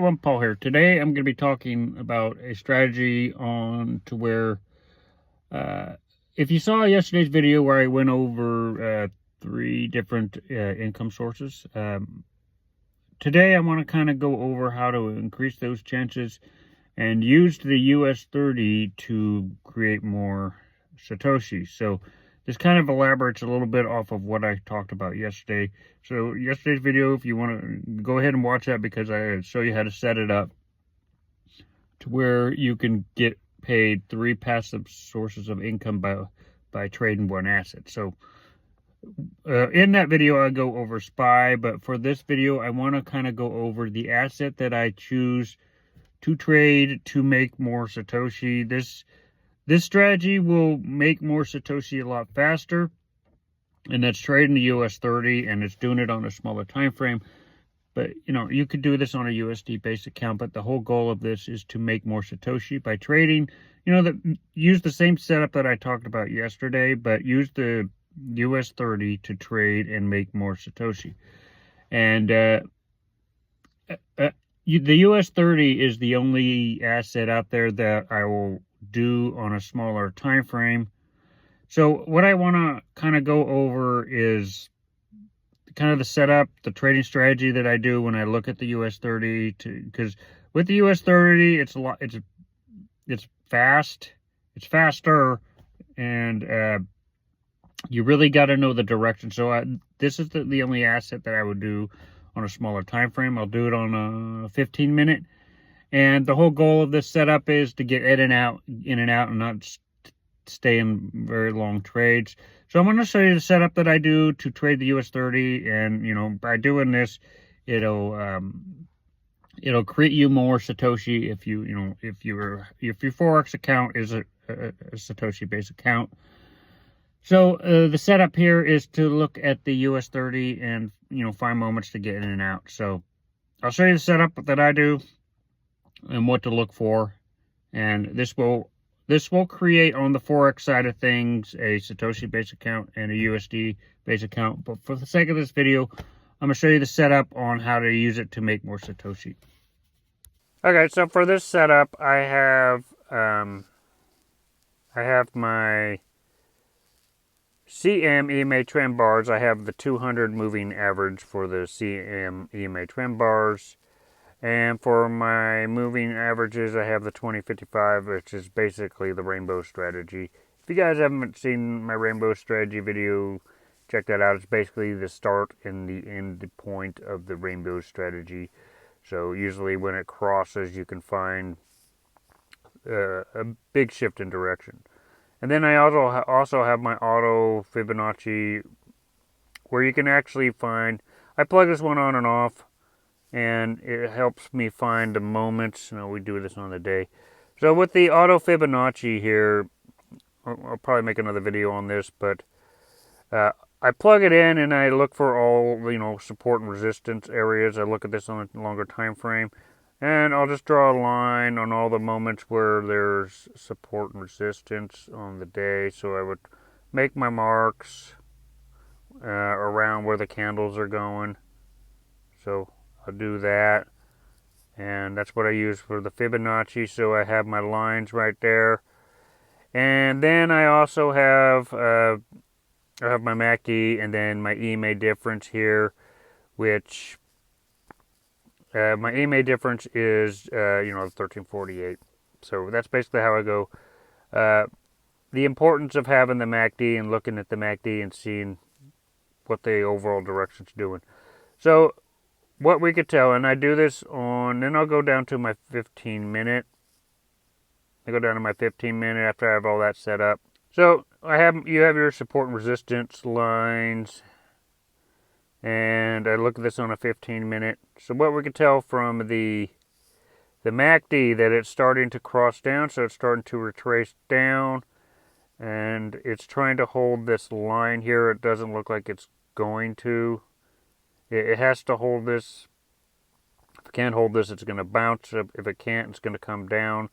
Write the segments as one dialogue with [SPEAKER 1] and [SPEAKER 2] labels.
[SPEAKER 1] everyone, Paul here. Today I'm going to be talking about a strategy on to where, if you saw yesterday's video where I went over 3 different income sources, today I want to kind of go over how to increase those chances and use the US 30 to create more Satoshi. So this kind of elaborates a little bit off of what I talked about yesterday. So yesterday's video, if you want to go ahead and watch that, because I show you how to set it up to where you can get paid 3 passive sources of income by trading one asset. So in that video I go over SPY, but for this video I want to kind of go over the asset that I choose to trade to make more Satoshi. This strategy will make more Satoshi a lot faster, and that's trading the US 30, and it's doing it on a smaller time frame. But you could do this on a USD based account, but the whole goal of this is to make more Satoshi by trading. Use the same setup that I talked about yesterday, but use the US 30 to trade and make more Satoshi. And the US 30 is the only asset out there that I will do on a smaller time frame. So what I want to kind of go over is kind of the setup, the trading strategy that I do when I look at the US 30, because with the US 30 it's faster, and you really got to know the direction. So this is the only asset that I would do on a smaller time frame. I'll do it on a 15-minute. And the whole goal of this setup is to get in and out, and not stay in very long trades. So I'm going to show you the setup that I do to trade the US 30, and by doing this, it'll create you more Satoshi if your Forex account is a Satoshi based account. So the setup here is to look at the US 30 and find moments to get in and out. So I'll show you the setup that I do and what to look for, and this will create on the Forex side of things a Satoshi based account and a USD based account. But for the sake of this video, I'm going to show you the setup on how to use it to make more Satoshi. Okay, so for this setup, I have my CM EMA trend bars. I have the 200 moving average for the CM EMA trend bars. And for my moving averages, I have the 2055, which is basically the rainbow strategy. If you guys haven't seen my rainbow strategy video, check that out. It's basically the start and the end point of the rainbow strategy. So usually when it crosses, you can find a big shift in direction. And then I also have my auto Fibonacci, where you can actually find, I plug this one on and off, and it helps me find the moments. We do this on the day. So with the auto Fibonacci here, I'll probably make another video on this, but I plug it in and I look for all support and resistance areas. I look at this on a longer time frame, and I'll just draw a line on all the moments where there's support and resistance on the day. So I would make my marks around where the candles are going. So I'll do that, and that's what I use for the Fibonacci. So I have my lines right there, and then I also have I have my MACD and then my EMA difference here, which my EMA difference is 1348. So that's basically how I go. The importance of having the MACD and looking at the MACD and seeing what the overall direction's doing. So what we could tell, and I do this on, then I'll go down to my 15-minute. I go down to my 15-minute after I have all that set up. So you have your support and resistance lines, and I look at this on a 15-minute. So what we could tell from the MACD, that it's starting to cross down, so it's starting to retrace down, and it's trying to hold this line here. It doesn't look like it's going to. It has to hold this. If it can't hold this, it's going to bounce. If it can't, it's going to come down.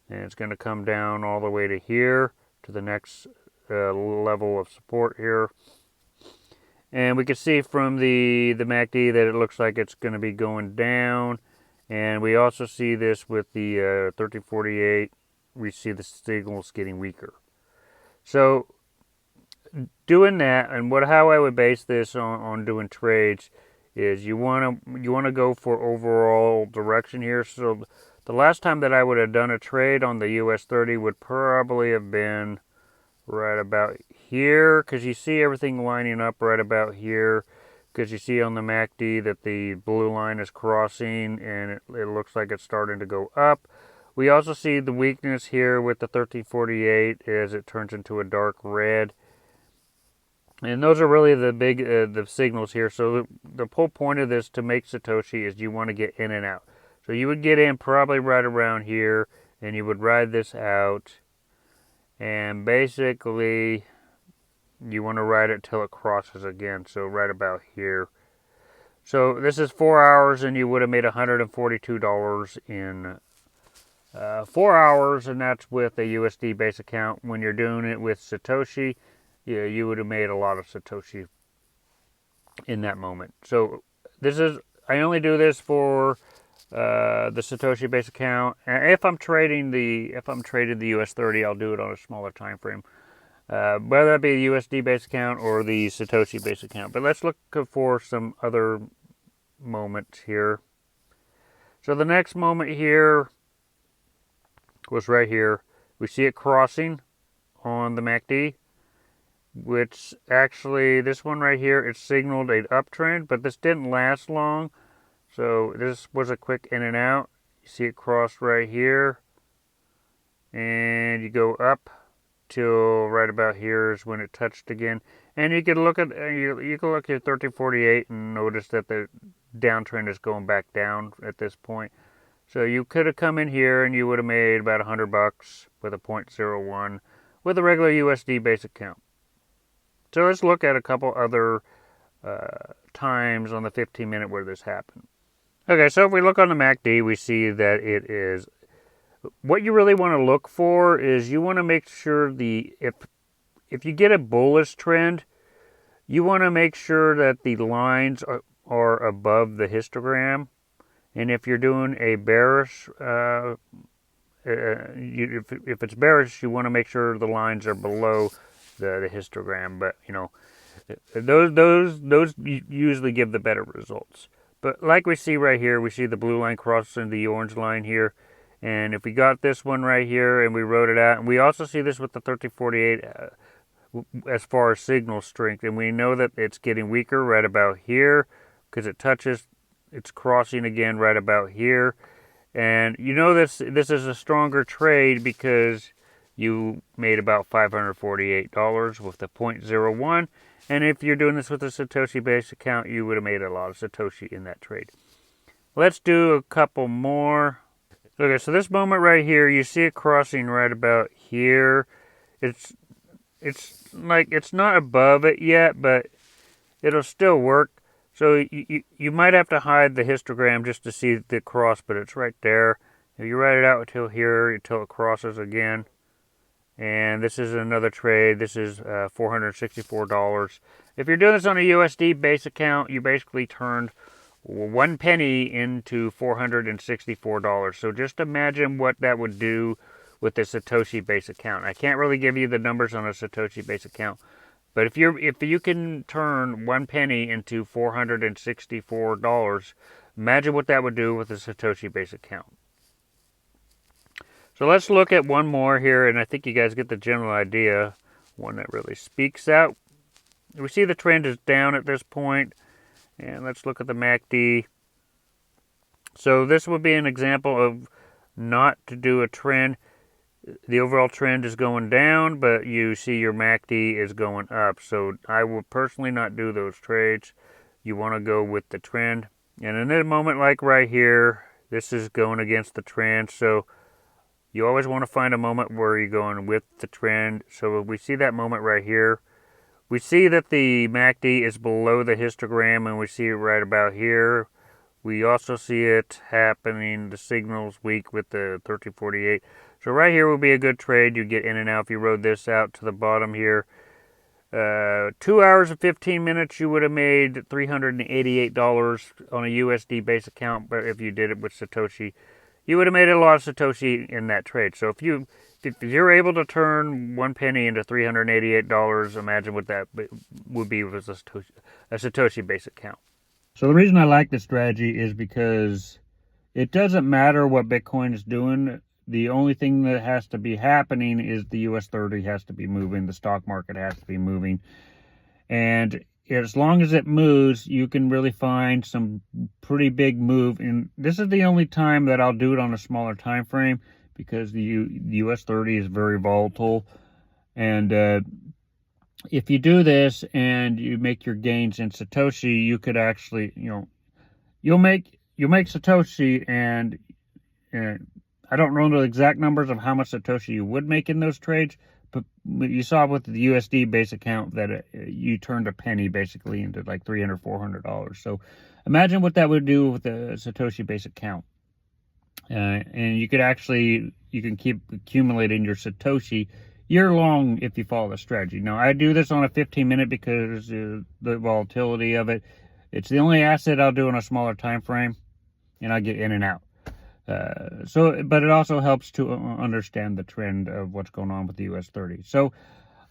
[SPEAKER 1] And it's going to come down all the way to here, to the next level of support here. And we can see from the MACD that it looks like it's going to be going down. And we also see this with the 1348. We see the signals getting weaker. So doing that, and how I would base this on doing trades is you want to go for overall direction here. So the last time that I would have done a trade on the US 30 would probably have been right about here, because you see everything lining up right about here, because you see on the MACD that the blue line is crossing and it looks like it's starting to go up. We also see the weakness here with the 1348 as it turns into a dark red. And those are really the big the signals here. So the whole point of this to make Satoshi is you want to get in and out. So you would get in probably right around here, and you would ride this out. And basically, you want to ride it till it crosses again. So right about here. So this is 4 hours, and you would have made $142 in 4 hours, and that's with a USD base account. When you're doing it with Satoshi, yeah, you would have made a lot of Satoshi in that moment. So I only do this for the Satoshi base account. And if I'm trading the US 30, I'll do it on a smaller time frame. Whether that be the USD base account or the Satoshi base account. But let's look for some other moments here. So the next moment here was right here. We see it crossing on the MACD, which actually, this one right here, it signaled an uptrend, but this didn't last long. So this was a quick in and out. You see it cross right here, and you go up till right about here is when it touched again. And you can look at you can look at 1348 and notice that the downtrend is going back down at this point. So you could have come in here and you would have made about $100 with a 0.01 with a regular USD base account. So let's look at a couple other times on the 15-minute where this happened. Okay, so if we look on the MACD, we see that it is, what you really want to look for is you want to make sure if you get a bullish trend, you want to make sure that the lines are above the histogram. And if you're doing a bearish, if it's bearish, you want to make sure the lines are below the histogram. But those usually give the better results. But like we see right here, we see the blue line crossing the orange line here. And if we got this one right here and we wrote it out, and we also see this with the 1348 as far as signal strength, and we know that it's getting weaker right about here because it's crossing again right about here. And you know this is a stronger trade because you made about $548 with the 0.01. And if you're doing this with a Satoshi base account, you would have made a lot of Satoshi in that trade. Let's do a couple more. Okay, so this moment right here, you see it crossing right about here. It's like it's not above it yet, but it'll still work. So you might have to hide the histogram just to see the cross, but it's right there. If you write it out until here, until it crosses again. And this is another trade. This is $464. If you're doing this on a USD base account, you basically turned 1 penny into $464. So just imagine what that would do with a Satoshi base account. I can't really give you the numbers on a Satoshi base account, but if you can turn 1 penny into $464, imagine what that would do with a Satoshi base account. So let's look at one more here, and I think you guys get the general idea. One that really speaks out. We see the trend is down at this point, and let's look at the MACD. So this would be an example of not to do a trend. The overall trend is going down, but you see your MACD is going up. So I will personally not do those trades. You want to go with the trend. And in a moment like right here, this is going against the trend. So you always want to find a moment where you're going with the trend. So if we see that moment right here, we see that the MACD is below the histogram, and we see it right about here. We also see it happening, the signal's weak with the 1348. So right here will be a good trade. You get in and out if you rode this out to the bottom here. 2 hours and 15 minutes, you would have made $388 on a USD base account. But if you did it with Satoshi, you would have made a lot of Satoshi in that trade. So if you're able to turn 1 penny into $388, imagine what that would be with a Satoshi base account. So the reason I like this strategy is because it doesn't matter what Bitcoin is doing. The only thing that has to be happening is the US 30 has to be moving. The stock market has to be moving. And as long as it moves, you can really find some pretty big move. And this is the only time that I'll do it on a smaller time frame because the US 30 is very volatile. And if you do this and you make your gains in Satoshi, you could actually, you'll make Satoshi, and I don't know the exact numbers of how much Satoshi you would make in those trades, but you saw with the USD base account that you turned a penny basically into like $300, $400. So imagine what that would do with the Satoshi base account. And you can keep accumulating your Satoshi year long if you follow the strategy. Now, I do this on a 15-minute because the volatility of it. It's the only asset I'll do on a smaller time frame, and I get in and out. But it also helps to understand the trend of what's going on with the US 30. So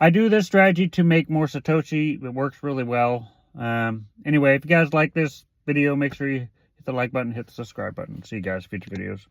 [SPEAKER 1] I do this strategy to make more Satoshi. It works really well. Anyway, if you guys like this video, make sure you hit the like button, hit the subscribe button. See you guys in future videos.